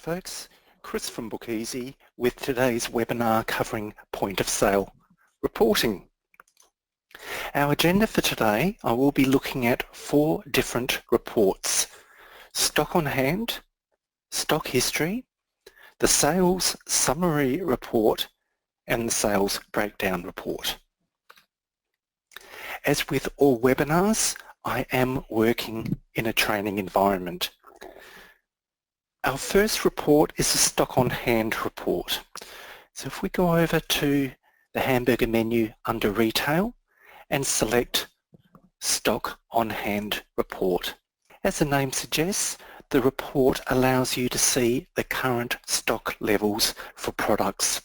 folks, Chris from Bookeasy with today's webinar covering point of sale reporting. Our agenda for today, I will be looking at 4 different reports: stock on hand, stock history, the sales summary report and the sales breakdown report. As with all webinars, I am working in a training environment. Our first report is a stock on hand report. So if we go over to the hamburger menu under retail and select stock on hand report. As the name suggests, the report allows you to see the current stock levels for products.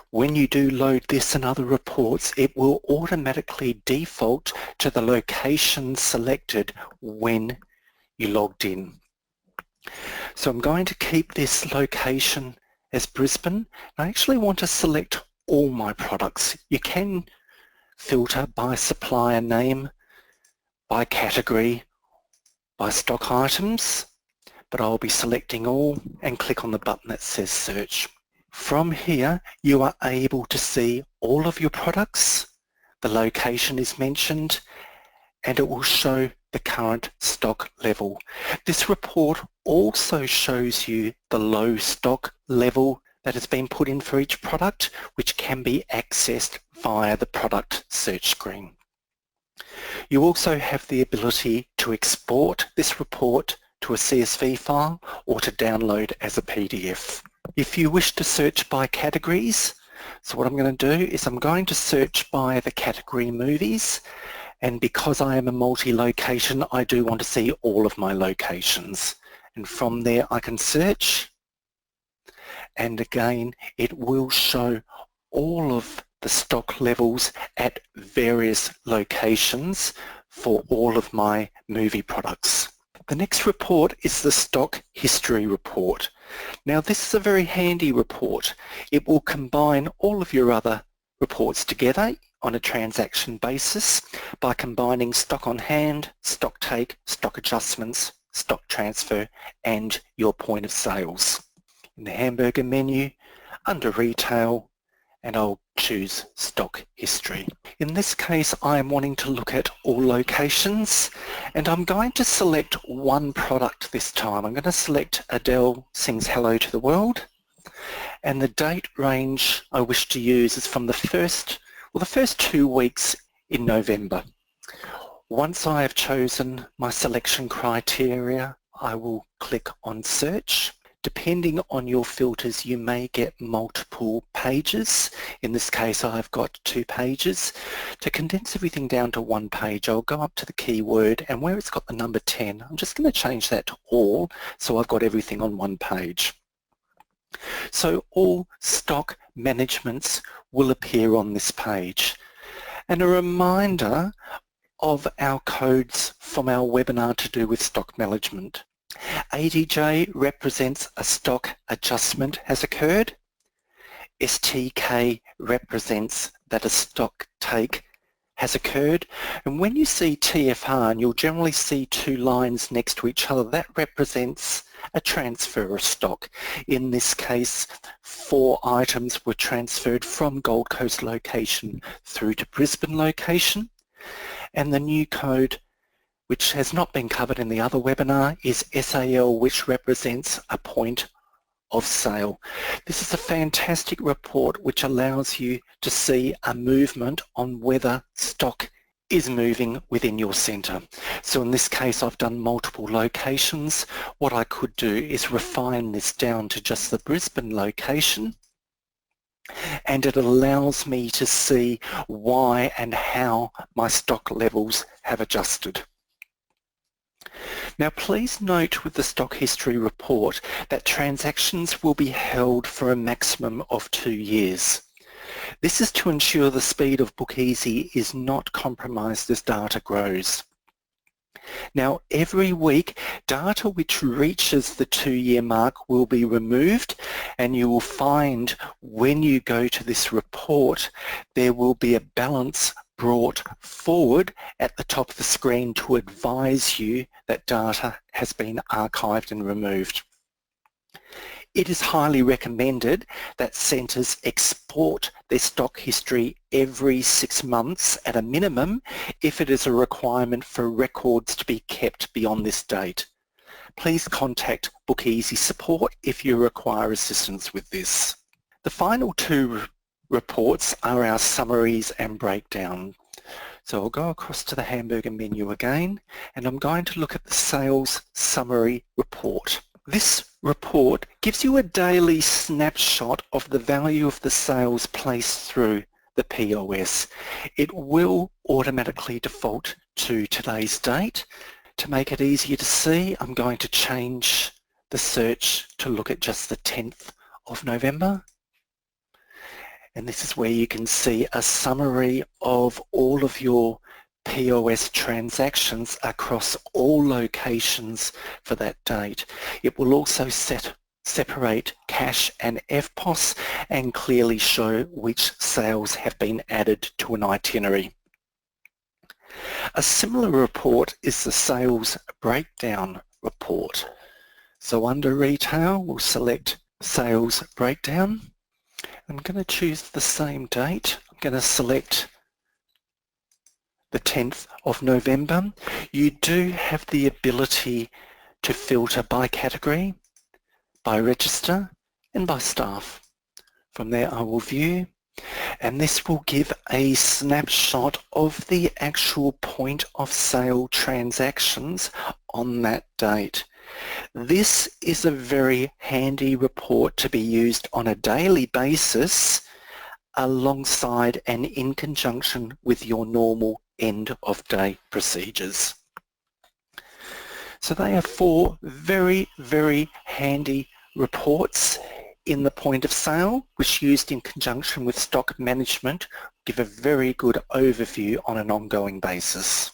When you do load this and other reports, it will automatically default to the location selected when you logged in. So I'm going to keep this location as Brisbane. I actually want to select all my products. You can filter by supplier name, by category, by stock items, but I'll be selecting all and click on the button that says search. From here, you are able to see all of your products, the location is mentioned, and it will show the current stock level. This report also shows you the low stock level that has been put in for each product, which can be accessed via the product search screen. You also have the ability to export this report to a CSV file or to download as a PDF. If you wish to search by categories, so what I'm going to do is I'm going to search by the category movies, and because I am a multi-location, I do want to see all of my locations. And from there I can search, and again it will show all of the stock levels at various locations for all of my movie products. The next report is the stock history report. Now this is a very handy report. It will combine all of your other reports together on a transaction basis by combining stock on hand, stock take, stock adjustments, stock transfer and your point of sales. In the hamburger menu, under retail, and I'll choose stock history. In this case, I am wanting to look at all locations, and I'm going to select one product this time. I'm going to select Adele Sings Hello to the World, and the date range I wish to use is from the first 2 weeks in November. Once I have chosen my selection criteria, I will click on search. Depending on your filters, you may get multiple pages. In this case, I've got 2 pages. To condense everything down to 1 page, I'll go up to the keyword, and where it's got the number 10, I'm just going to change that to all, so I've got everything on 1 page. So all stock managements will appear on this page. And a reminder of our codes from our webinar to do with stock management. ADJ represents a stock adjustment has occurred. STK represents that a stock take has occurred. And when you see TFR, and you'll generally see 2 lines next to each other, that represents a transfer of stock. In this case, 4 items were transferred from Gold Coast location through to Brisbane location. And the new code, which has not been covered in the other webinar, is SAL, which represents a point of sale. This is a fantastic report which allows you to see a movement on whether stock is moving within your centre. So in this case, I've done multiple locations. What I could do is refine this down to just the Brisbane location, and it allows me to see why and how my stock levels have adjusted. Now please note with the stock history report that transactions will be held for a maximum of 2 years. This is to ensure the speed of Bookeasy is not compromised as data grows. Now every week, data which reaches the 2-year mark will be removed, and you will find when you go to this report there will be a balance brought forward at the top of the screen to advise you that data has been archived and removed. It is highly recommended that centres export their stock history every 6 months at a minimum if it is a requirement for records to be kept beyond this date. Please contact Bookeasy support if you require assistance with this. The final two reports are our summaries and breakdown. So I'll go across to the hamburger menu again, and I'm going to look at the sales summary report. This report gives you a daily snapshot of the value of the sales placed through the POS. It will automatically default to today's date. To make it easier to see, I'm going to change the search to look at just the 10th of November. And this is where you can see a summary of all of your POS transactions across all locations for that date. It will also separate cash and FPOS and clearly show which sales have been added to an itinerary. A similar report is the sales breakdown report. So under retail, we'll select sales breakdown. I'm going to choose the same date. I'm going to select the 10th of November. You do have the ability to filter by category, by register, and by staff. From there I will view, and this will give a snapshot of the actual point of sale transactions on that date. This is a very handy report to be used on a daily basis alongside and in conjunction with your normal end of day procedures. So they are 4 very, very handy reports in the point of sale, which used in conjunction with stock management give a very good overview on an ongoing basis.